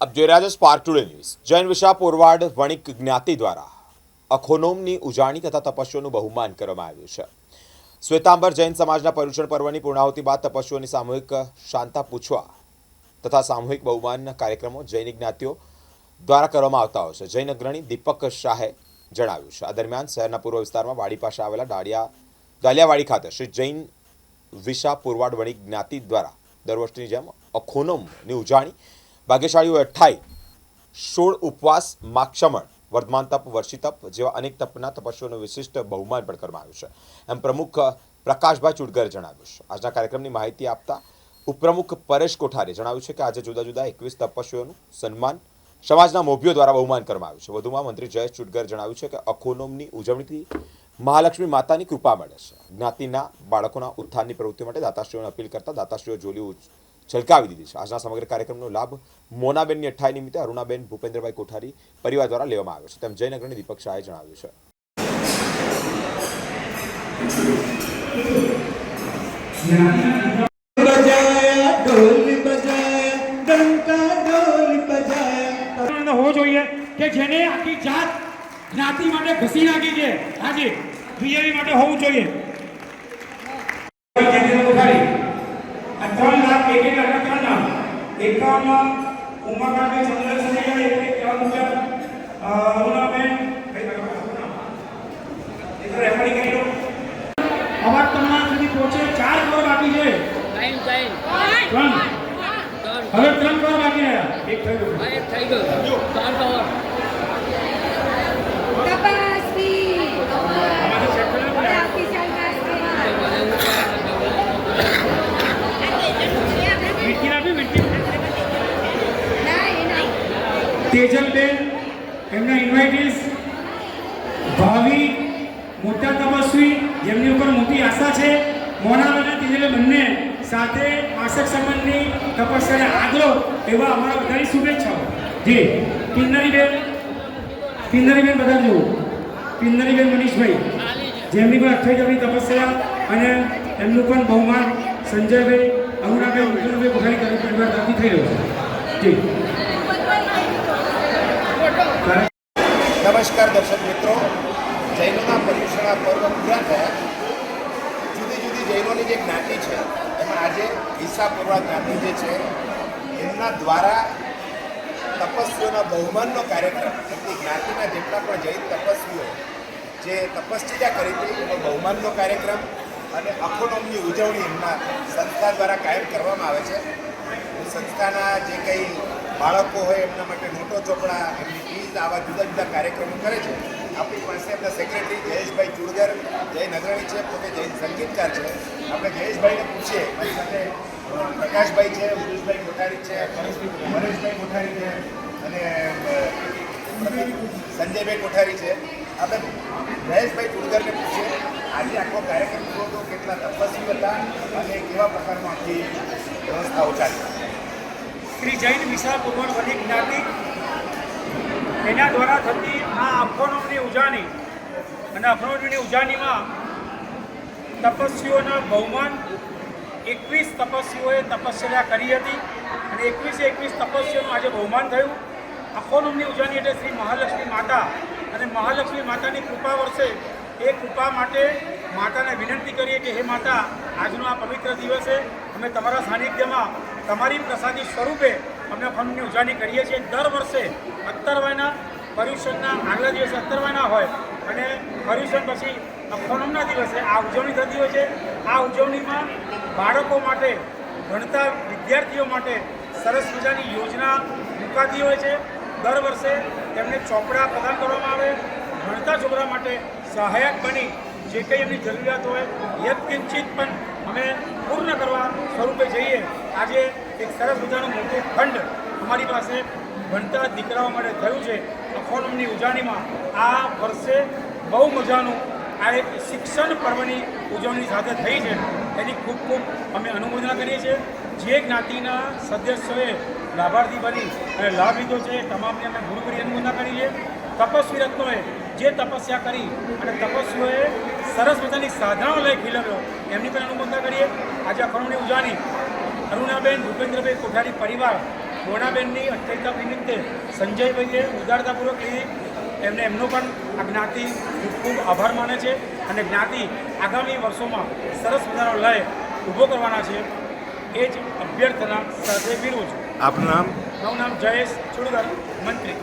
अब જોઈ રહ્યા છો સ્પાર્ક ટુડે ન્યૂઝ। જૈન વિશા પોરવાડ વણિક જ્ઞાતિ દ્વારા અખોનોમની ઉજાણી તથા તપસ્વીઓનું બહુમાન કરવામાં આવ્યું છે। શ્વેતાંબર જૈન સમાજના પર્યુષણ પર્વની પૂર્ણાહુતિ બાદ તપસ્વીઓની સામૂહિક શાંતા પૂછવા તથા સામૂહિક બહુમાન કાર્યક્રમો જૈન જ્ઞાતિઓ દ્વારા કરવામાં આવતા હોય છે। જૈન અગ્રણી દીપક શાહે જણાવ્યું છે। આ દરમિયાન શહેરના પૂર્વ વિસ્તારમાં વાડી પાસે આવેલા દાલિયાવાડી ખાતે શ્રી જૈન વિશા પોરવાડ વણિક જ્ઞાતિ દ્વારા દર વર્ષની જેમ અખોનોમની ઉજાણી ભાગ્યશાળીઓ 28 16 ઉપવાસ માક્ષમણ વર્ધમાન તપ વર્ષી તપ જેવા અનેક તપના તપસ્વીઓનું વિશિષ્ટ બહુમાન પણ કરવામાં આવ્યું છે એમ પ્રમુખ પ્રકાશભાઈ ચુડગરે જણાવ્યું છે। આજના કાર્યક્રમની માહિતી આપતા ઉપપ્રમુખ પરેશ કોઠારીએ જણાવ્યું છે કે આજે જુદા જુદા 21 તપસ્વીઓનું સન્માન સમાજના મોભીઓ દ્વારા બહુમાન કરવામાં આવ્યું છે। વધુમાં મંત્રી જયેશ ચુડગરે જણાવ્યું છે કે અખોનોમની ઉજવણીથી મહાલક્ષ્મી માતાની કૃપા મળે છે। જ્ઞાતિના બાળકોના ઉત્થાનની પ્રવૃત્તિ માટે દાતાશ્રીઓને અપીલ કરતા દાતાશ્રીઓ જોલી છલકાવી દીધી છે। આજના સમગ્ર કાર્યક્રમનો લાભ મોનાબેનની 28 નિમિત્તે અરુણાબેન ભૂપેન્દ્રભાઈ કોઠારી પરિવાર દ્વારા લેવામાં આવ્યો છે તેમ જૈન અગ્રણી દીપક શાહે જણાવ્યું છે। હોવો જોઈએ કે જેને આખી જાત જ્ઞાતિ માટે ઘસી નાખી છે હાજી બીજેપી માટે હોવું જોઈએ। 3 લાખ એક નામ એકામાં ઉમાકાંત ચંદ્રશેખર એક મુજબ અરુણાબેન રેકોર્ડિંગ કરી લો। અવાજ તમારા સુધી પહોંચે 4 કરોડ બાકી છે હવે 3 કરોડ બાકી રહ્યા એક થઈ ગયું 3 કરોડ તેજલબેન એમના ઇન્વાઇટીસ ભાવિ મોટા તપસ્વી જેમની ઉપર મોટી આશા છે મોનાબેન અને તેજલે બંને સાથે માસક સંબંધની તપસ્યાને આગળ એવા અમારા બધાની શુભેચ્છાઓ। જી પિન્નરીબેન બધા જુઓ પિન્નરીબેન મનીષભાઈ જેમની પણ 28 તપસ્યા અને એમનું પણ બહુમાન સંજયભાઈ અરુણાબેન વિક્રમભાઈ કોઠારી પરિવાર તરફથી થઈ રહ્યો છે। જી નમસ્કાર દર્શક મિત્રો, જૈનોના પર્યુષણના પર્વ પૂરા થયા। જુદી જુદી જૈનોની જે જ્ઞાતિ છે એમાં આજે વિશા પોરવાડ જ્ઞાતિ જે છે એમના દ્વારા તપસ્વીઓના બહુમાનનો કાર્યક્રમ એમની જ્ઞાતિના જેટલા પણ જૈન તપસ્વીઓ જે તપશ્ચર્યા કરી હતી એનો બહુમાનનો કાર્યક્રમ અને અખોનોમની ઉજવણી એમના સંસ્થા દ્વારા કાયમ કરવામાં આવે છે। સંસ્થાના જે કંઈ બાળકો હોય એમના માટે નોટો ચોપડા એમની ફીઝ આવા જુદા જુદા કાર્યક્રમો કરે છે। આપણી પાસે એમના સેક્રેટરી જયેશભાઈ ચુડગર જૈન અગ્રણી છે, પોતે જૈન સંગીતકાર છે। આપણે જયેશભાઈને પૂછીએ, મારી સાથે પ્રકાશભાઈ છે, ઉદુષભાઈ કોઠારી છે, પરેશભાઈ કોઠારી છે અને સંજયભાઈ કોઠારી છે। આપણે જયેશભાઈ ચુડગરને પૂછીએ આજે આખો કાર્યક્રમ પૂરો તો કેટલા તપસ્વી હતા અને કેવા પ્રકારમાં આખી વ્યવસ્થાઓ ચાલી। શ્રી જૈન વિશા પોરવાડ વણિક જ્ઞાતિ એના દ્વારા થતી આ અખોનોમની ઉજાણી અને અખોનોમની ઉજાણીમાં તપસ્વીઓના બહુમાન 21 તપસ્વીઓએ તપશ્ચર્યા કરી હતી અને 21 તપસ્વીઓનું આજે બહુમાન થયું। અખોનોમની ઉજાણી એટલે શ્રી મહાલક્ષ્મી માતા અને મહાલક્ષ્મી માતાની કૃપા વર્ષે એ કૃપા માટે માતાને વિનંતી કરીએ કે હે માતા, આજનો આ પવિત્ર દિવસે અમે તમારા સાનિધ્યમાં તમારી પ્રસાદી સ્વરૂપે અમે અખોનોમની ઉજાણી કરીએ છીએ। દર વર્ષે 17 પર્યુષણના આગલા દિવસે 17 હોય અને પર્યુષણ પછી અખોનોમના દિવસે આ ઉજવણી થતી હોય છે। આ ઉજવણીમાં બાળકો માટે ભણતા વિદ્યાર્થીઓ માટે સરસ મજાની યોજના મુકાતી હોય છે। દર વર્ષે તેમને ચોપડા પ્રદાન કરવામાં આવે। ભણતા છોકરા માટે સહાયક બની જે કંઈ એમની જરૂરિયાત હોય યત્કિંચિત પણ અમે પૂર્ણ કરવા સ્વરૂપે જઈએ। આજે એક સરસ મજાનું મોટું ફંડ અમારી પાસે ભણતા દીકરાઓ માટે થયું છે। અખોનોમની ઉજાણીમાં આ વર્ષે બહુ મજાનું આ એક શિક્ષણ પર્વની ઉજવણી સાથે થઈ છે, એની ખૂબ ખૂબ અમે અનુમોદના કરીએ છીએ। જે જ્ઞાતિના સદસ્યોએ લાભાર્થી બની અને લાભ લીધો છે તમામને અમે ગુરુકરી અનુમોદના કરી છે। તપસ્વી રત્નોએ જે તપસ્યા કરી અને તપસ્વીઓએ સરસ મજાની સાધનાઓ લઈ ખીલવ્યો એમની પણ અનુમોદના કરીએ। આજે અખોનોમની ઉજાણી અરુણાબેન ભૂપેન્દ્રભાઈ કોઠારી પરિવાર મોનાબેનની અત્યંતા નિમિત્તે સંજયભાઈએ ઉદારતાપૂર્વક લીધી. એમનો પણ આ જ્ઞાતિ ખૂબ ખૂબ આભાર માને છે અને જ્ઞાતિ આગામી વર્ષોમાં સરસ મજાનો લય ઊભો કરવાના છે એ જ અભ્યર્થના સાથે વિરું છું. આપનું નામ? મારું નામ જયેશ ચુડગર, મંત્રી.